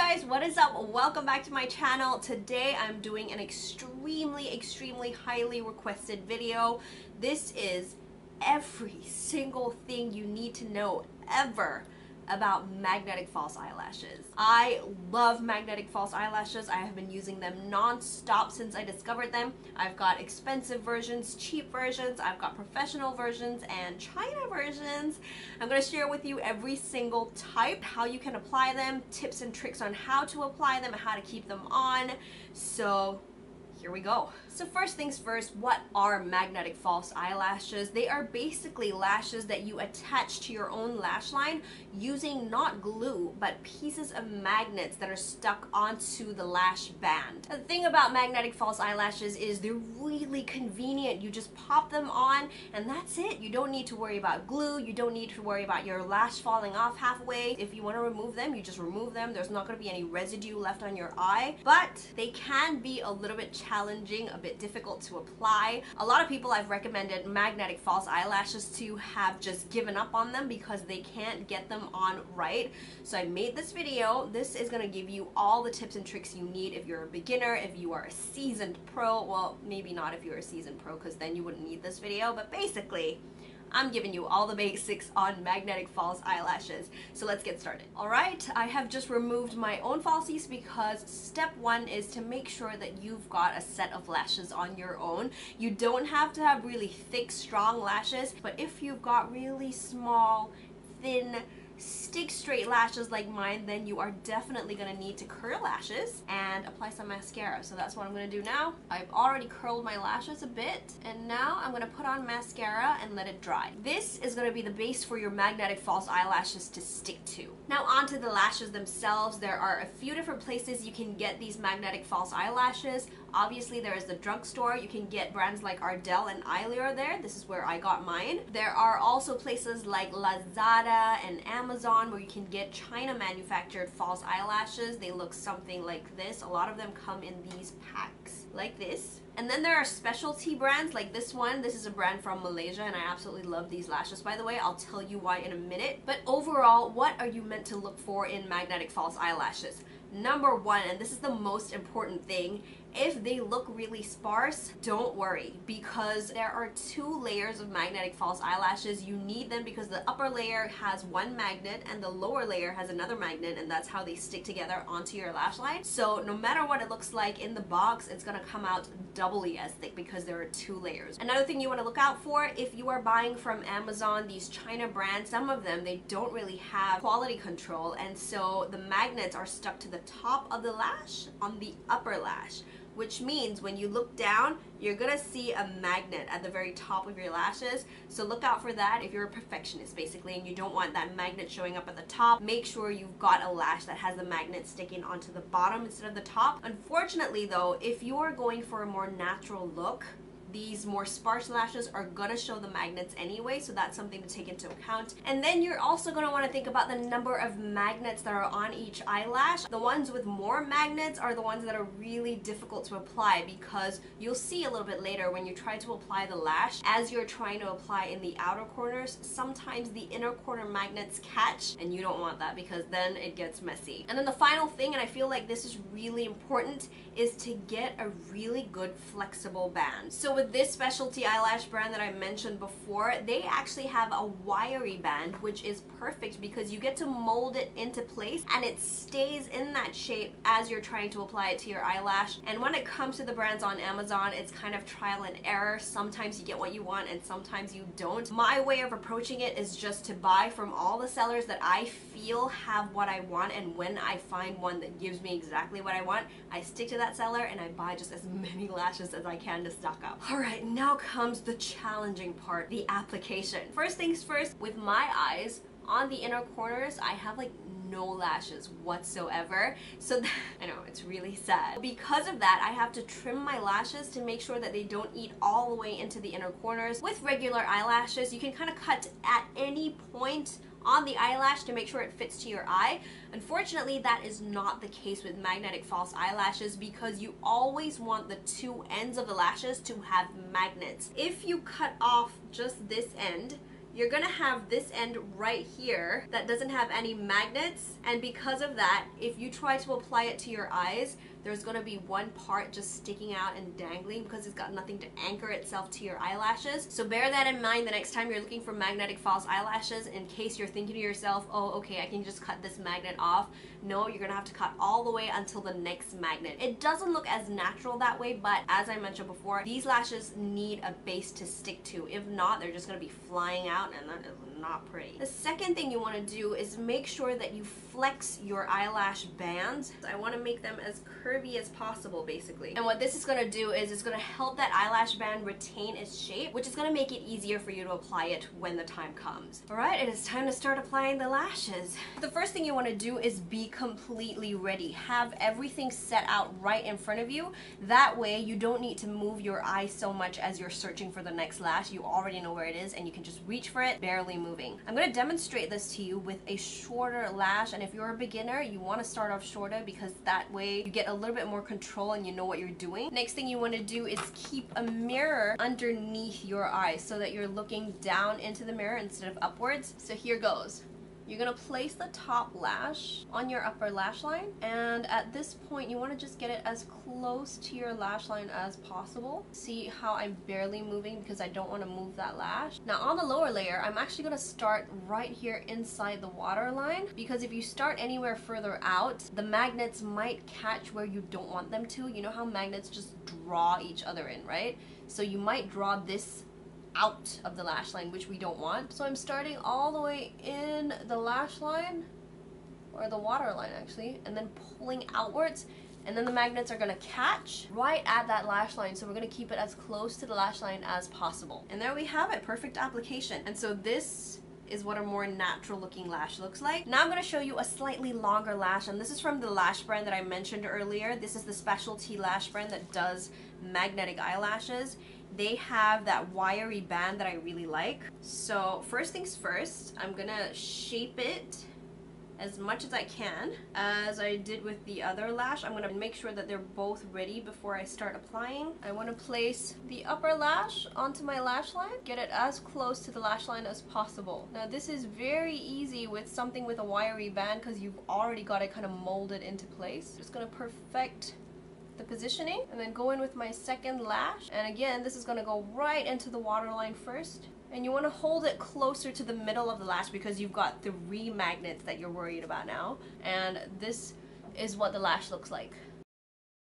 guys, what is up? Welcome back to my channel. Today I'm doing an extremely highly requested video. This is every single thing you need to know ever about magnetic false eyelashes. I love magnetic false eyelashes. I have been using them non-stop since I discovered them. I've got expensive versions, cheap versions, I've got professional versions, and China versions. I'm going to share with you every single type, how you can apply them, tips and tricks on how to apply them, and how to keep them on. So here we go. So first things first, what are magnetic false eyelashes? They are basically lashes that you attach to your own lash line using not glue, but pieces of magnets that are stuck onto the lash band. The thing about magnetic false eyelashes is they're really convenient. You just pop them on and that's it. You don't need to worry about glue. You don't need to worry about your lash falling off halfway. If you want to remove them, you just remove them. There's not going to be any residue left on your eye, but they can be a little bit challenging, a bit difficult to apply. A lot of people I've recommended magnetic false eyelashes to have just given up on them because they can't get them on right. So I made this video. This is going to give you all the tips and tricks you need if you're a beginner, if you are a seasoned pro. Well, maybe not if you're a seasoned pro because then you wouldn't need this video, but basically I'm giving you all the basics on magnetic false eyelashes. So let's get started. Alright, I have just removed my own falsies because step one is to make sure that you've got a set of lashes on your own. You don't have to have really thick, strong lashes, but if you've got really small, thin, stick straight lashes like mine, then you are definitely going to need to curl lashes and apply some mascara. So that's what I'm going to do now. I've already curled my lashes a bit and now I'm going to put on mascara and let it dry. This is going to be the base for your magnetic false eyelashes to stick to. Now onto the lashes themselves. There are a few different places you can get these magnetic false eyelashes. Obviously there is the drugstore. You can get brands like Ardell and Eyelashes there. This is where I got mine. There are also places like Lazada and Amazon where you can get China manufactured false eyelashes. They look something like this. A lot of them come in these packs like this. And then there are specialty brands like this one. This is a brand from Malaysia and I absolutely love these lashes, by the way. I'll tell you why in a minute. But overall, what are you meant to look for in magnetic false eyelashes? Number one, and this is the most important thing, if they look really sparse, don't worry, because there are two layers of magnetic false eyelashes. You need them because the upper layer has one magnet and the lower layer has another magnet, and that's how they stick together onto your lash line. So no matter what it looks like in the box, it's gonna come out doubly as thick because there are two layers. Another thing you want to look out for, if you are buying from Amazon, these China brands, some of them, they don't really have quality control, and so the magnets are stuck to the top of the lash on the upper lash, which means when you look down, you're gonna see a magnet at the very top of your lashes. So look out for that if you're a perfectionist basically and you don't want that magnet showing up at the top. Make sure you've got a lash that has the magnet sticking onto the bottom instead of the top. Unfortunately though, if you're going for a more natural look, these more sparse lashes are gonna show the magnets anyway, so that's something to take into account. And then you're also gonna want to think about the number of magnets that are on each eyelash. The ones with more magnets are the ones that are really difficult to apply because you'll see a little bit later when you try to apply the lash, as you're trying to apply in the outer corners, sometimes the inner corner magnets catch and you don't want that because then it gets messy. And then the final thing, and I feel like this is really important, is to get a really good flexible band. So with this specialty eyelash brand that I mentioned before, they actually have a wiry band, which is perfect because you get to mold it into place and it stays in that shape as you're trying to apply it to your eyelash. And when it comes to the brands on Amazon, it's kind of trial and error. Sometimes you get what you want and sometimes you don't. My way of approaching it is just to buy from all the sellers that I feel have what I want, and when I find one that gives me exactly what I want, I stick to that seller and I buy just as many lashes as I can to stock up. Alright, now comes the challenging part, the application. First things first, with my eyes, on the inner corners, I have like no lashes whatsoever. So I know, it's really sad. Because of that, I have to trim my lashes to make sure that they don't eat all the way into the inner corners. With regular eyelashes, you can kind of cut at any point on the eyelash to make sure it fits to your eye. Unfortunately, that is not the case with magnetic false eyelashes because you always want the two ends of the lashes to have magnets. If you cut off just this end, you're gonna have this end right here that doesn't have any magnets, and because of that, if you try to apply it to your eyes, there's gonna be one part just sticking out and dangling because it's got nothing to anchor itself to your eyelashes. So bear that in mind the next time you're looking for magnetic false eyelashes, in case you're thinking to yourself, oh, okay, I can just cut this magnet off. No, you're gonna have to cut all the way until the next magnet. It doesn't look as natural that way, but as I mentioned before, these lashes need a base to stick to. If not, they're just gonna be flying out, and that is not pretty. The second thing you want to do is make sure that you flex your eyelash bands. I want to make them as curvy as possible, basically. And what this is going to do is it's going to help that eyelash band retain its shape, which is going to make it easier for you to apply it when the time comes. Alright, it is time to start applying the lashes. The first thing you want to do is be completely ready. Have everything set out right in front of you. That way you don't need to move your eye so much as you're searching for the next lash. You already know where it is and you can just reach for it, barely moving. I'm going to demonstrate this to you with a shorter lash, and if you're a beginner, you want to start off shorter because that way you get a little bit more control and you know what you're doing. Next thing you want to do is keep a mirror underneath your eyes so that you're looking down into the mirror instead of upwards. So here goes. You're going to place the top lash on your upper lash line, and at this point you want to just get it as close to your lash line as possible. See how I'm barely moving because I don't want to move that lash. Now on the lower layer, I'm actually going to start right here inside the waterline, because if you start anywhere further out, the magnets might catch where you don't want them to. You know how magnets just draw each other in, right? So you might draw this out of the lash line, which we don't want. So I'm starting all the way in the lash line, or the waterline actually, and then pulling outwards, and then the magnets are going to catch right at that lash line. So we're going to keep it as close to the lash line as possible. And there we have it, perfect application. And so this is what a more natural looking lash looks like. Now I'm going to show you a slightly longer lash, and this is from the lash brand that I mentioned earlier. This is the specialty lash brand that does magnetic eyelashes. They have that wiry band that I really like. So first things first, I'm gonna shape it as much as I can. As I did with the other lash, I'm gonna make sure that they're both ready before I start applying. I want to place the upper lash onto my lash line, get it as close to the lash line as possible. Now this is very easy with something with a wiry band because you've already got it kind of molded into place. Just gonna perfect the positioning and then go in with my second lash, and again this is going to go right into the waterline first, and you want to hold it closer to the middle of the lash because you've got 3 magnets that you're worried about now, and this is what the lash looks like.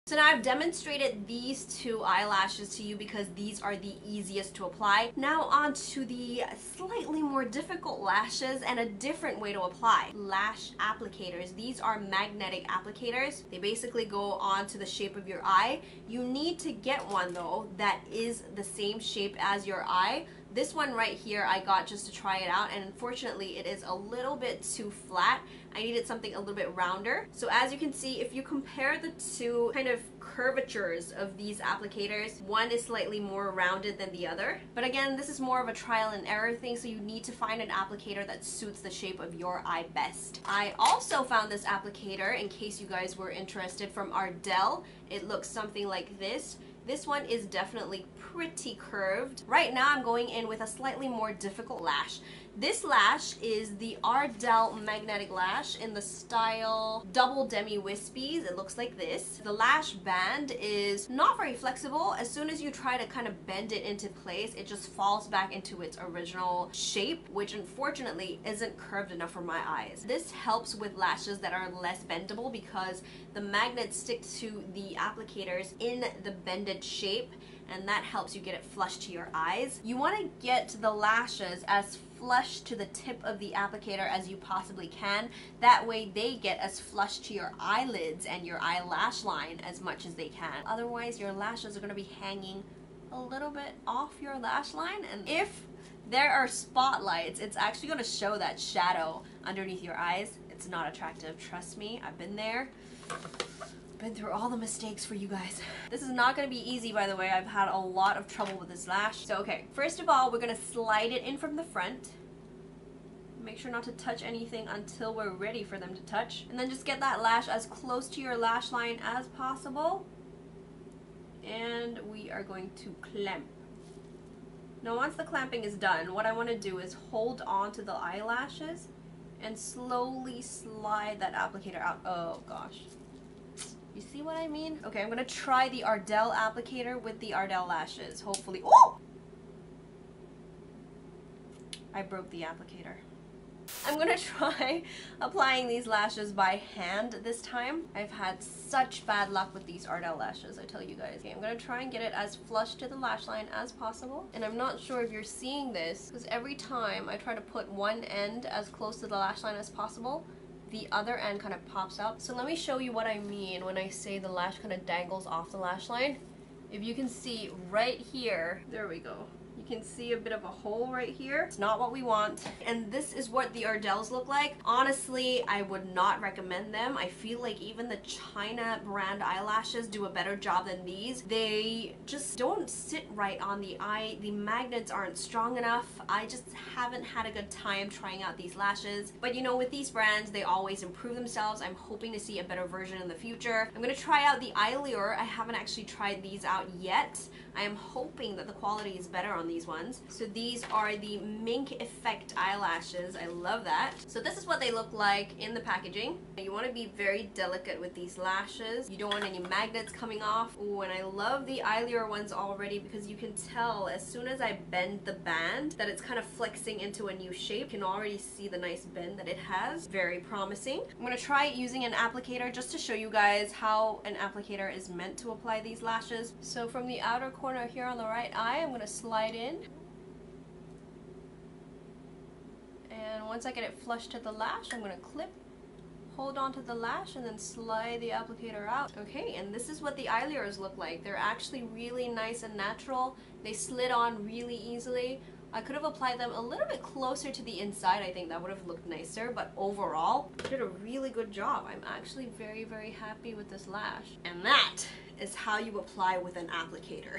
So now I've demonstrated these 2 eyelashes to you because these are the easiest to apply. Now on to the slightly more difficult lashes and a different way to apply. Lash applicators. These are magnetic applicators. They basically go onto the shape of your eye. You need to get one though that is the same shape as your eye. This one right here I got just to try it out, and unfortunately it is a little bit too flat. I needed something a little bit rounder. So as you can see, if you compare the 2 kind of curvatures of these applicators, one is slightly more rounded than the other. But again, this is more of a trial and error thing, so you need to find an applicator that suits the shape of your eye best. I also found this applicator, in case you guys were interested, from Ardell. It looks something like this. This one is definitely pretty curved. Right now I'm going in with a slightly more difficult lash. This lash is the Ardell magnetic lash in the style double demi wispies. It looks like this. The lash band is not very flexible. As soon as you try to kind of bend it into place, it just falls back into its original shape, which unfortunately isn't curved enough for my eyes. This helps with lashes that are less bendable because the magnets stick to the applicators in the bended shape, and that helps you get it flush to your eyes. You want to get the lashes as flush to the tip of the applicator as you possibly can. That way they get as flush to your eyelids and your eyelash line as much as they can. Otherwise your lashes are going to be hanging a little bit off your lash line, and if there are spotlights, it's actually going to show that shadow underneath your eyes. It's not attractive, trust me, I've been there. Been through all the mistakes for you guys. This is not going to be easy, by the way. I've had a lot of trouble with this lash. So okay, first of all, we're going to slide it in from the front. Make sure not to touch anything until we're ready for them to touch. And then just get that lash as close to your lash line as possible. And we are going to clamp. Now once the clamping is done, what I want to do is hold on to the eyelashes and slowly slide that applicator out. Oh gosh. You see what I mean? Okay, I'm gonna try the Ardell applicator with the Ardell lashes. Hopefully. Oh! I broke the applicator. I'm gonna try applying these lashes by hand this time. I've had such bad luck with these Ardell lashes, I tell you guys. Okay, I'm gonna try and get it as flush to the lash line as possible. And I'm not sure if you're seeing this, because every time I try to put one end as close to the lash line as possible, the other end kind of pops out. So let me show you what I mean when I say the lash kind of dangles off the lash line. If you can see right here, there we go. You can see a bit of a hole right here. It's not what we want. And this is what the Ardells look like. Honestly, I would not recommend them. I feel like even the China brand eyelashes do a better job than these. They just don't sit right on the eye. The magnets aren't strong enough. I just haven't had a good time trying out these lashes. But you know, with these brands, they always improve themselves. I'm hoping to see a better version in the future. I'm gonna try out the Eyelure. I haven't actually tried these out yet. I am hoping that the quality is better on these ones. So these are the Mink Effect eyelashes. I love that. So this is what they look like in the packaging. You want to be very delicate with these lashes. You don't want any magnets coming off. Ooh, and I love the Eyelure ones already because you can tell as soon as I bend the band that it's kind of flexing into a new shape. You can already see the nice bend that it has. Very promising. I'm going to try using an applicator just to show you guys how an applicator is meant to apply these lashes. So from the outer corner here on the right eye, I'm going to slide in. And once I get it flush to the lash, I'm going to clip, hold on to the lash, and then slide the applicator out. Okay, and this is what the Eyelures look like. They're actually really nice and natural. They slid on really easily. I could have applied them a little bit closer to the inside. I think that would have looked nicer, but overall, I did a really good job. I'm actually very, very happy with this lash. And that is how you apply with an applicator.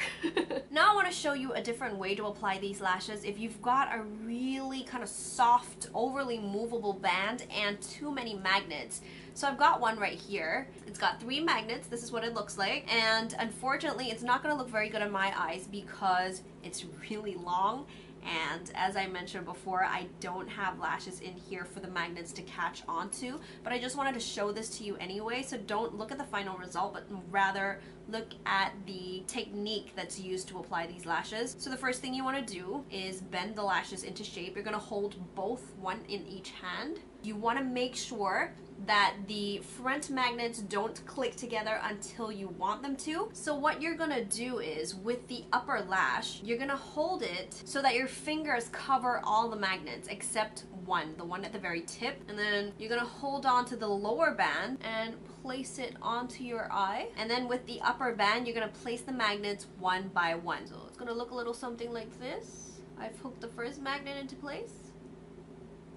Now I want to show you a different way to apply these lashes. If you've got a really kind of soft, overly movable band and too many magnets. So I've got one right here. It's got 3 magnets. This is what it looks like. And unfortunately, it's not going to look very good on my eyes because it's really long. And as I mentioned before, I don't have lashes in here for the magnets to catch onto, but I just wanted to show this to you anyway, so don't look at the final result, but rather look at the technique that's used to apply these lashes. So the first thing you want to do is bend the lashes into shape. You're going to hold both, one in each hand. You want to make sure that the front magnets don't click together until you want them to. So what you're gonna do is, with the upper lash, you're gonna hold it so that your fingers cover all the magnets except one, the one at the very tip, and then you're gonna hold on to the lower band and place it onto your eye, and then with the upper band you're gonna place the magnets one by one. So it's gonna look a little something like this. I've hooked the first magnet into place,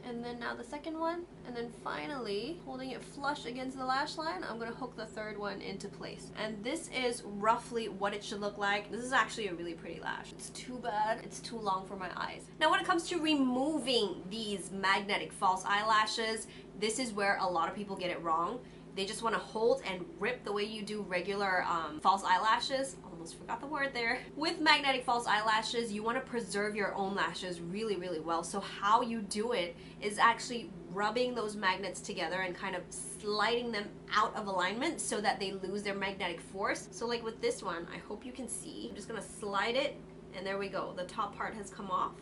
and then now the second one, and then finally, holding it flush against the lash line, I'm going to hook the third one into place. And this is roughly what it should look like. This is actually a really pretty lash. It's too bad it's too long for my eyes. Now when it comes to removing these magnetic false eyelashes, this is where a lot of people get it wrong. They just want to hold and rip the way you do regular false eyelashes. Almost forgot the word there. With magnetic false eyelashes, you want to preserve your own lashes really, really well. So how you do it is actually rubbing those magnets together and kind of sliding them out of alignment so that they lose their magnetic force. So like with this one, I hope you can see. I'm just going to slide it, and there we go. The top part has come off.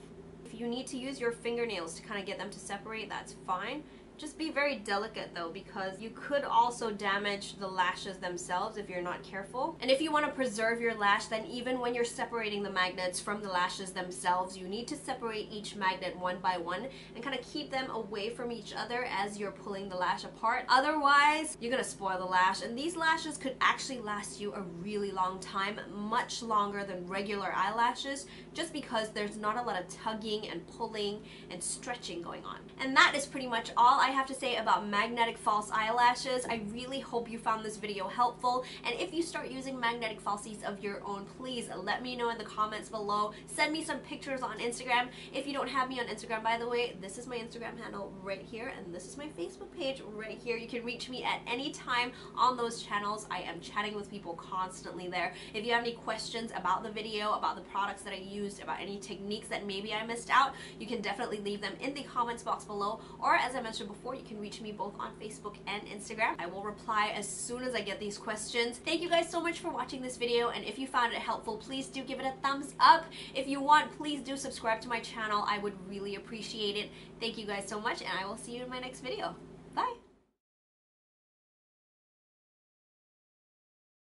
If you need to use your fingernails to kind of get them to separate, that's fine. Just be very delicate though, because you could also damage the lashes themselves if you're not careful. And if you want to preserve your lash, then even when you're separating the magnets from the lashes themselves, you need to separate each magnet one by one and kind of keep them away from each other as you're pulling the lash apart. Otherwise, you're gonna spoil the lash, and these lashes could actually last you a really long time, much longer than regular eyelashes, just because there's not a lot of tugging and pulling and stretching going on. And that is pretty much all I have to say about magnetic false eyelashes. I really hope you found this video helpful, and if you start using magnetic falsies of your own, please let me know in the comments below. Send me some pictures on Instagram. If you don't have me on Instagram, by the way, this is my Instagram handle right here, and this is my Facebook page right here. You can reach me at any time on those channels. I am chatting with people constantly there. If you have any questions about the video, about the products that I used, about any techniques that maybe I missed out, you can definitely leave them in the comments box below, or as I mentioned before, you can reach me both on Facebook and Instagram. I will reply as soon as I get these questions. Thank you guys so much for watching this video, and if you found it helpful, please do give it a thumbs up. If you want, please do subscribe to my channel. I would really appreciate it. Thank you guys so much, and I will see you in my next video. Bye!